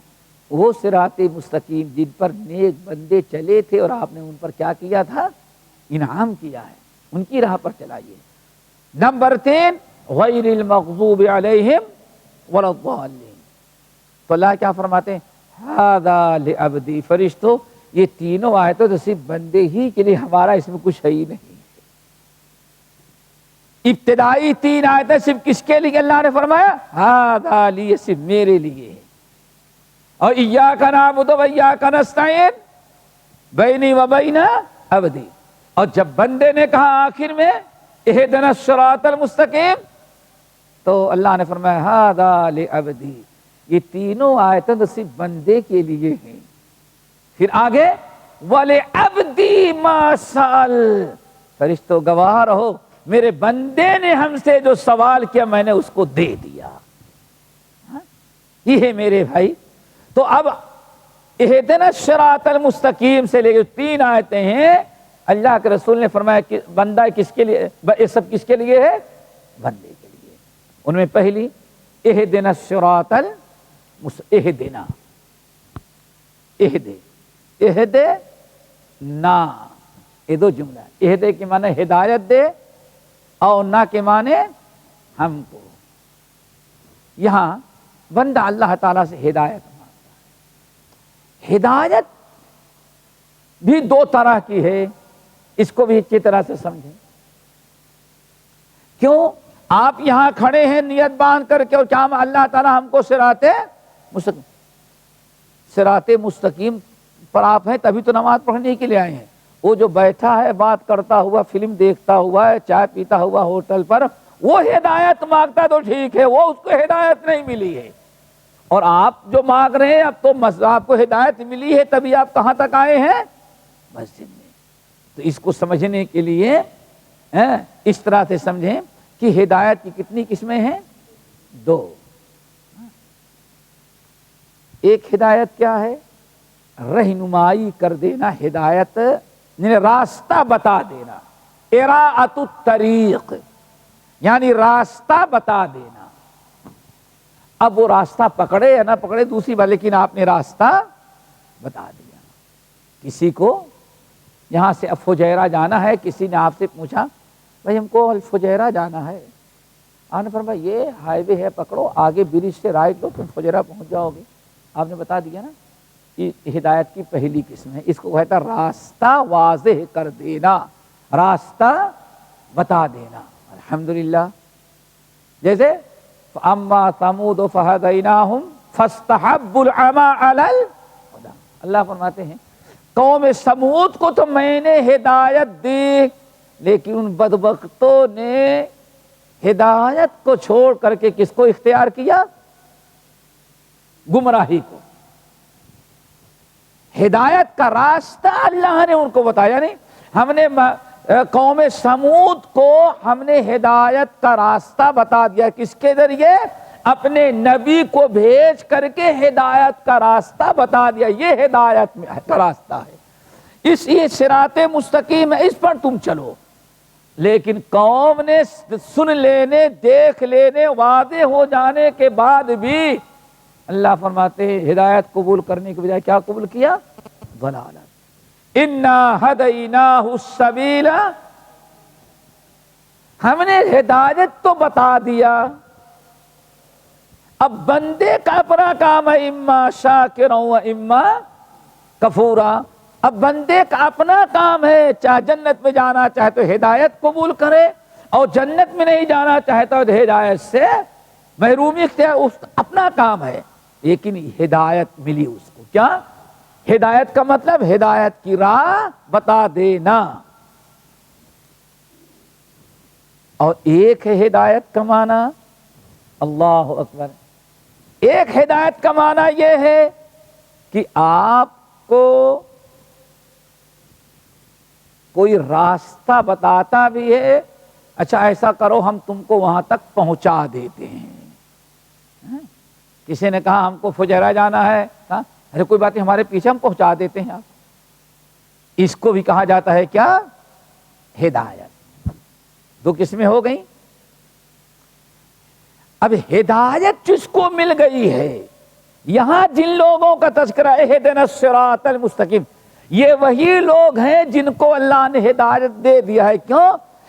وہ صراط مستقیم جن پر نیک بندے چلے تھے اور آپ نے ان پر کیا کیا تھا؟ انعام کیا ہے، ان کی راہ پر چلائیے۔ نمبر 3 غیر المغضوب علیہم ولا الضالین، تو اللہ کیا فرماتے ہیں؟ ھذا لعبدی، فرشتوں یہ تینوں آیتیں تو صرف بندے ہی کے لیے، ہمارا اس میں کچھ ہے ہی نہیں۔ ابتدائی 3 آیتیں صرف کس کے لیے اللہ نے فرمایا؟ ھذا لی، صرف میرے لیے ہے۔ اور ایاک نعبد و ایاک نستعین بینی و بین عبدی، اور جب بندے نے کہا آخر میں اہدنا الصراط المستقیم تو اللہ نے فرمایا ھذا لعبدی، یہ تینوں آیتیں تو صرف بندے کے لیے ہیں۔ پھر آگے وَلِعَبْدِي مَا سَأَلَ، فرشتوں گواہ رہو میرے بندے نے ہم سے جو سوال کیا میں نے اس کو دے دیا۔ یہ ہے میرے بھائی۔ تو اب اہدنا الصراط المستقیم سے لے کے 3 آیتیں ہیں، اللہ کے رسول نے فرمایا کہ بندہ کس کے لیے، یہ سب کس کے لیے ہے؟ بندے کے لیے۔ ان میں پہلی اہدنا الصراط اہدنا، اہدے نا، یہ 2 جملہ ہے۔ اہدے کے معنی ہدایت دے اور نا کے معنی ہم کو۔ یہاں بندہ اللہ تعالیٰ سے ہدایت مانگتا ہے۔ ہدایت بھی 2 طرح کی ہے، اس کو بھی اچھی طرح سے سمجھیں۔ کیوں؟ آپ یہاں کھڑے ہیں نیت باندھ کر کے، اور کیا اللہ تعالیٰ ہم کو صراط مستقیم پر آپ ہیں تبھی تو نماز پڑھنے کے لیے آئے ہیں۔ وہ جو بیٹھا ہے بات کرتا ہوا، فلم دیکھتا ہوا ہے، چائے پیتا ہوا ہوٹل پر، وہ ہدایت مانگتا تو ٹھیک ہے، وہ اس کو ہدایت نہیں ملی ہے۔ اور آپ جو مانگ رہے ہیں اب تو آپ کو ہدایت ملی ہے، تبھی آپ کہاں تک آئے ہیں؟ مسجد میں۔ تو اس کو سمجھنے کے لیے اس طرح سے سمجھیں کہ ہدایت کی کتنی قسمیں ہیں؟ 2۔ ایک ہدایت کیا ہے؟ رہنمائی کر دینا، ہدایت یعنی راستہ بتا دینا، اراءۃ الطریق یعنی راستہ بتا دینا۔ اب وہ راستہ پکڑے یا نہ پکڑے دوسری بات، لیکن آپ نے راستہ بتا دیا۔ کسی کو یہاں سے الفجیرہ جانا ہے، کسی نے آپ سے پوچھا بھائی ہم کو الفجیرہ جانا ہے، آپ نے فرمایا یہ ہائی وے ہے پکڑو، آگے برج سے رائٹ لو تم فجیرہ پہنچ جاؤ گے۔ آپ نے بتا دیا نا، یہ ہدایت کی پہلی قسم ہے، اس کو کہتا ہے راستہ واضح کر دینا، راستہ بتا دینا۔ الحمدللہ، جیسے اما ثمود فہدیناہم فاستحبوا العمی علی الہدی، اللہ فرماتے ہیں قوم سمود کو تو میں نے ہدایت دی، لیکن ان بدبختوں نے ہدایت کو چھوڑ کر کے کس کو اختیار کیا؟ گمراہی کو۔ ہدایت کا راستہ اللہ نے ان کو بتایا نہیں، ہم نے قوم سمود کو ہم نے ہدایت کا راستہ بتا دیا، کس کے ذریعے؟ اپنے نبی کو بھیج کر کے ہدایت کا راستہ بتا دیا، یہ ہدایت کا راستہ ہے، اس یہ صراط مستقیم ہے، اس پر تم چلو۔ لیکن قوم نے سن لینے، دیکھ لینے، واضح ہو جانے کے بعد بھی اللہ فرماتے ہیں ہدایت قبول کرنے کے بجائے کیا قبول کیا؟ ضلالت۔ انا ہدیناہ السبیل، ہم نے ہدایت تو بتا دیا، اب بندے کا اپنا کام ہے اما شاکرا و اما کفورا۔ اب بندے کا اپنا کام ہے، چاہے جنت میں جانا چاہے تو ہدایت قبول کرے، اور جنت میں نہیں جانا چاہتا تو ہدایت سے محرومی اختیار، اس اپنا کام ہے۔ لیکن ہدایت ملی اس کو، کیا؟ ہدایت کا مطلب ہدایت کی راہ بتا دینا۔ اور ایک ہے ہدایت کا معنی، اللہ اکبر، ایک ہدایت کا معنی یہ ہے کہ آپ کو کوئی راستہ بتاتا بھی ہے، اچھا ایسا کرو ہم تم کو وہاں تک پہنچا دیتے ہیں۔ کسی نے کہا ہم کو فجیرہ جانا ہے، کہا ارے کوئی بات نہیں ہمارے پیچھے ہم پہنچا دیتے ہیں آپ۔ اس کو بھی کہا جاتا ہے کیا؟ ہدایت۔ دو قسمیں ہو گئیں۔ اب ہدایت جس کو مل گئی ہے، یہاں جن لوگوں کا تذکرہ اہدنا الصراط المستقیم، یہ وہی لوگ ہیں جن کو اللہ نے ہدایت دے دیا ہے۔ کیوں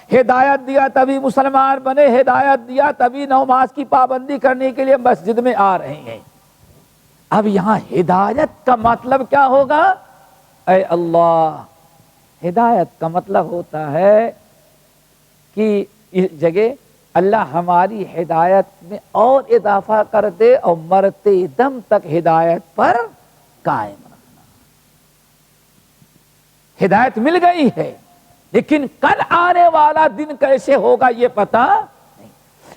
ہدایت دیا؟ تبھی مسلمان بنے، ہدایت دیا تبھی نماز کی پابندی کرنے کے لیے مسجد میں آ رہے ہیں۔ اب یہاں ہدایت کا مطلب کیا ہوگا؟ اے اللہ، ہدایت کا مطلب ہوتا ہے کہ اس جگہ اللہ ہماری ہدایت میں اور اضافہ کر دے اور مرتے دم تک ہدایت پر قائم رکھنا۔ ہدایت مل گئی ہے لیکن کل آنے والا دن کیسے ہوگا یہ پتا نہیں،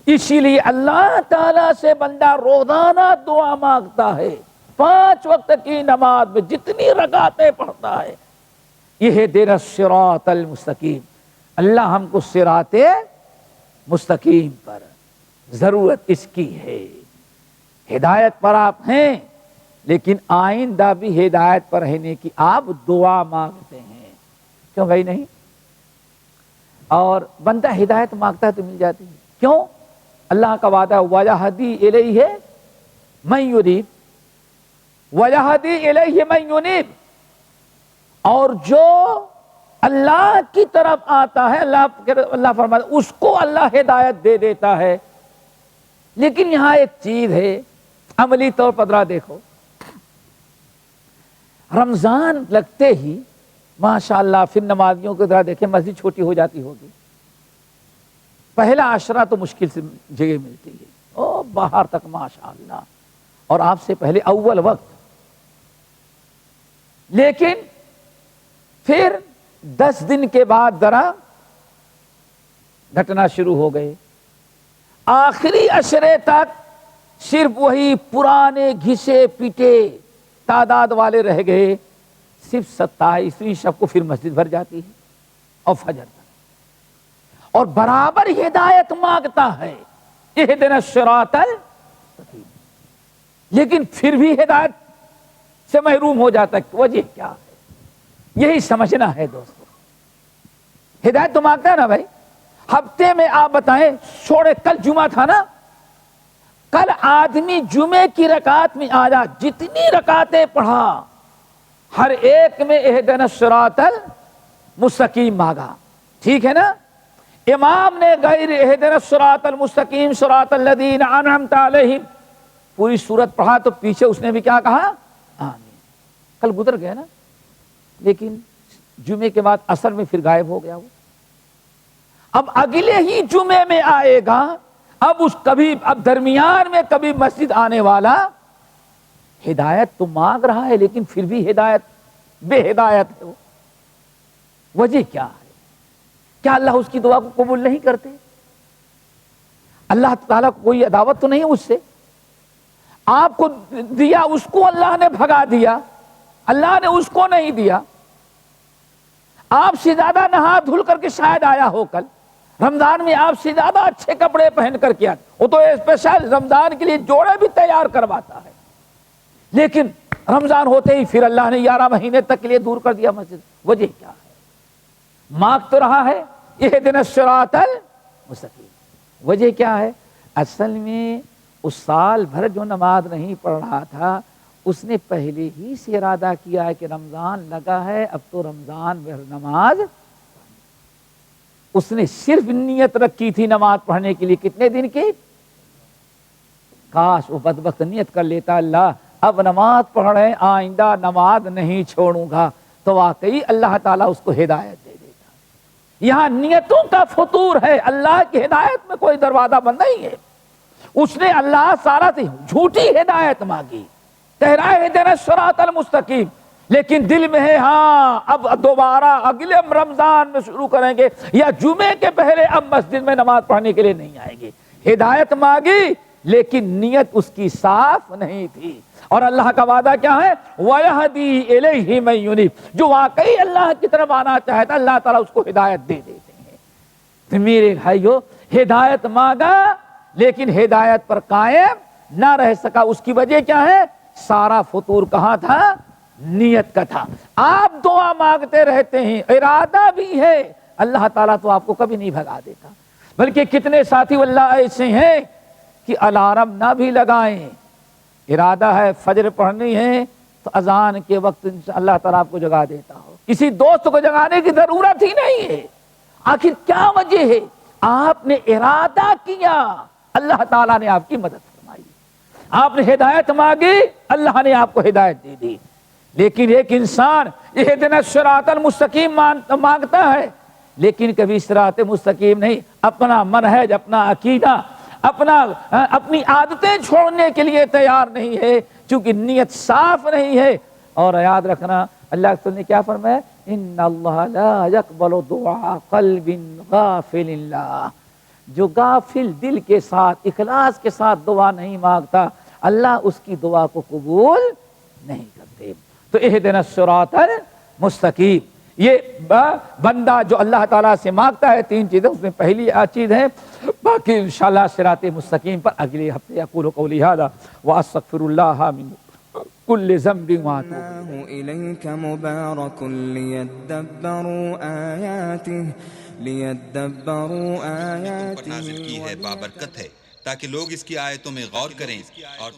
اسی لیے اللہ تعالی سے بندہ روزانہ دعا مانگتا ہے، 5 وقت کی نماز میں جتنی رکعتیں پڑھتا ہے، یہ دین الصراط المستقیم، اللہ ہم کو صراط مستقیم پر ضرورت اس کی ہے۔ ہدایت پر آپ ہیں لیکن آئندہ بھی ہدایت پر رہنے کی آپ دعا مانگتے ہیں، کیوں بھائی نہیں؟ اور بندہ ہدایت مانگتا ہے تو مل جاتی ہے، کیوں؟ اللہ کا وعدہ وَيَهْدِي إِلَيْهِ مَن يُنِيبُ وَيَهْدِي إِلَيْهِ مَن يُنِيبُ، اور جو اللہ کی طرف آتا ہے، اللہ فرماتا ہے اس کو اللہ ہدایت دے دیتا ہے۔ لیکن یہاں ایک چیز ہے عملی طور پر ذرا دیکھو، رمضان لگتے ہی ماشاءاللہ پھر نمازیوں کو ذرا دیکھیں مسجد چھوٹی ہو جاتی ہوگی، پہلا عشرہ تو مشکل سے جگہ ملتی ہے، او باہر تک ماشاءاللہ، اور آپ سے پہلے اول وقت، لیکن پھر 10 دن کے بعد ذرا گھٹنا شروع ہو گئے، آخری عشرے تک صرف وہی پرانے گھسے پیٹے تعداد والے رہ گئے، صرف 27ویں شب کو پھر مسجد بھر جاتی ہے اور فجر تک، اور برابر ہدایت مانگتا ہے اہدنا الصراط المستقیم، لیکن پھر بھی ہدایت سے محروم ہو جاتا ہے۔ وجہ کیا ہے؟ یہی سمجھنا ہے دوستو، ہدایت تو مانگتا ہے نا بھائی، ہفتے میں آپ بتائیں، چھوڑے کل جمعہ تھا نا، کل آدمی جمعے کی رکعت میں آیا، جتنی رکعتیں پڑھا ہر ایک میں اہدنا الصراط المستقیم مانگا، ٹھیک ہے نا؟ امام نے غیر اہدنا الصراط المستقیم صراط الذین انعمت علیہم پوری سورت پڑھا تو پیچھے اس نے بھی کیا کہا؟ آمین۔ کل گزر گیا نا، لیکن جمعے کے بعد عصر میں پھر غائب ہو گیا وہ، اب اگلے ہی جمعے میں آئے گا، اب درمیان میں کبھی مسجد آنے والا ہدایت تو مانگ رہا ہے لیکن پھر بھی ہدایت بے ہدایت ہے، وہ وجہ کیا ہے؟ کیا اللہ اس کی دعا کو قبول نہیں کرتے؟ اللہ تعالیٰ کو کوئی عداوت تو نہیں اس سے؟ آپ کو دیا اس کو اللہ نے بھگا دیا، اللہ نے اس کو نہیں دیا، آپ سے زیادہ نہا دھل کر کے شاید آیا ہو کل رمضان میں، آپ سے زیادہ اچھے کپڑے پہن کر کے، وہ تو اسپیشل رمضان کے لیے جوڑے بھی تیار کرواتا ہے، لیکن رمضان ہوتے ہی پھر اللہ نے 11 مہینے تک کے لیے دور کر دیا مسجد۔ وجہ کیا ہے؟ مانگ تو رہا ہے اہدنا الصراط المستقیم، وجہ کیا ہے؟ اصل میں اس سال بھر جو نماز نہیں پڑھ رہا تھا، اس نے پہلے ہی سے ارادہ کیا ہے کہ رمضان لگا ہے، اب تو رمضان میں نماز، اس نے صرف نیت رکھی تھی نماز پڑھنے کے لیے، کتنے دن کی؟ کاش وہ بدبخت نیت کر لیتا اللہ اب نماز پڑھ رہے ہیں آئندہ نماز نہیں چھوڑوں گا، تو واقعی اللہ تعالیٰ اس کو ہدایت دے دیتا۔ یہاں نیتوں کا فطور ہے، اللہ کی ہدایت میں کوئی دروازہ بند نہیں ہے، اس نے اللہ سارا سے جھوٹی ہدایت مانگی، کہہ رہا ہے اہدنا الصراط المستقیم، لیکن دل میں ہے ہاں اب دوبارہ اگلے رمضان میں شروع کریں گے، یا جمعے کے پہلے اب مسجد میں نماز پڑھنے کے لیے نہیں آئیں گے۔ ہدایت مانگی لیکن نیت اس کی صاف نہیں تھی. اور اللہ کا وعدہ کیا ہے؟ وَيَهْدِي إِلَيْهِ مَن يُنِيبُ. جو واقعی اللہ کی طرف آنا چاہتا اللہ تعالیٰ اس کو ہدایت دے دیتے ہیں. تو میرے بھائیو ہدایت مانگا لیکن ہدایت پر قائم نہ رہ سکا. اس کی وجہ کیا ہے؟ سارا فطور کہاں تھا؟ نیت کا تھا. آپ دعا مانگتے رہتے ہیں، ارادہ بھی ہے، اللہ تعالیٰ تو آپ کو کبھی نہیں بھگا دیتا. بلکہ کتنے ساتھی واللہ ایسے ہیں کہ الارم نہ بھی لگائیں، ارادہ ہے فجر پڑھنی ہے تو اذان کے وقت اللہ تعالیٰ آپ کو جگا دیتا ہو. کسی دوست کو جگانے کی ضرورت ہی نہیں ہے. آخر کیا وجہ ہے؟ آپ نے ارادہ کیا، اللہ تعالیٰ نے آپ کی مدد فرمائی. آپ نے ہدایت مانگی، اللہ نے آپ کو ہدایت دے دی. لیکن ایک انسان اہدنا الصراط المستقیم مانگتا ہے لیکن کبھی صراط مستقیم نہیں، اپنا منہج، اپنا عقیدہ، اپنی عادتیں چھوڑنے کے لیے تیار نہیں ہے چونکہ نیت صاف نہیں ہے. اور یاد رکھنا اللہ کے رسول نے کیا فرمایا؟ ان اللہ لا يقبل دعاء قلب غافل اللہ. جو غافل دل کے ساتھ اخلاص کے ساتھ دعا نہیں مانگتا اللہ اس کی دعا کو قبول نہیں کرتے. تو اہدنا الصراط المستقیم، یہ بندہ جو اللہ تعالیٰ سے مانگتا ہے تین چیزیں، اس میں پہلی چیز ہے. باقی انشاءاللہ صراط مستقیم پر اگلے ہفتے اقول قولی ھذا واستغفر اللہ من کل ذنب واتوب إليك مبارك ليدبروا آياته نازل کی ہے بابرکت ہے تاکہ لوگ اس کی آیتوں میں غور کریں اور